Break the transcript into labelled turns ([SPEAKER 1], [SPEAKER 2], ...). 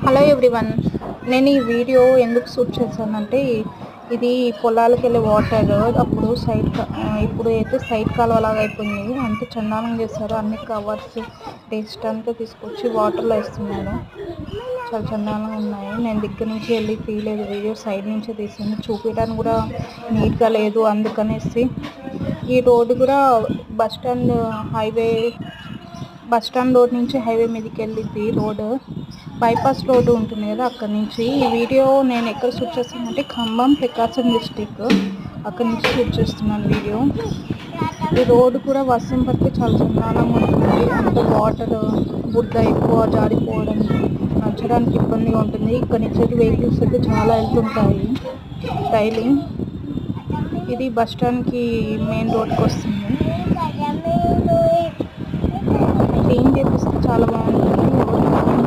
[SPEAKER 1] Hello everyone. నేను ఈ video ఎందుకు షూట్ చేశానంటే ఇది పొలాలకు వెళ్ళే వాటర్. అప్పుడు ఇప్పుడు అయితే సైడ్ కాలువలాగా అయిపోయింది. అంత చండాలంగా చేశారు. అన్ని కవర్స్ టేస్ట్ అంతా తీసుకొచ్చి వాటర్లో వేస్తున్నారు. చాలా చండాలంగా ఉన్నాయి. నేను దగ్గర నుంచి వెళ్ళి తీయలేదు వీడియో, సైడ్ నుంచే తీసింది. చూపించడానికి కూడా నీట్గా లేదు. అందుకనేసి ఈ రోడ్డు కూడా బస్ స్టాండ్ రోడ్ నుంచి హైవే మీదకి వెళ్ళింది. రోడ్డు బైపాస్ రోడ్డు ఉంటుంది కదా, అక్కడ నుంచి. ఈ వీడియో నేను ఎక్కడ షూట్ చేస్తానంటే ఖమ్మం ప్రకాశం డిస్టిక్, అక్కడ నుంచి షూట్ చేస్తున్నాను వీడియో. ఈ రోడ్డు కూడా వర్షం పడితే చాలా చండాలంగా ఉంటుంది. అంత వాటర్ బురద ఎక్కువ జారిపోవడం, నచ్చడానికి ఇబ్బందిగా ఉంటుంది. ఇక్కడ నుంచి వెహికల్స్ అయితే చాలా వెళ్తుంటాయి డైలీ. ఇది బస్ స్టాండ్కి మెయిన్ రోడ్కి వస్తుంది. క్లీన్ చేపిస్తే చాలా బాగుంటుంది.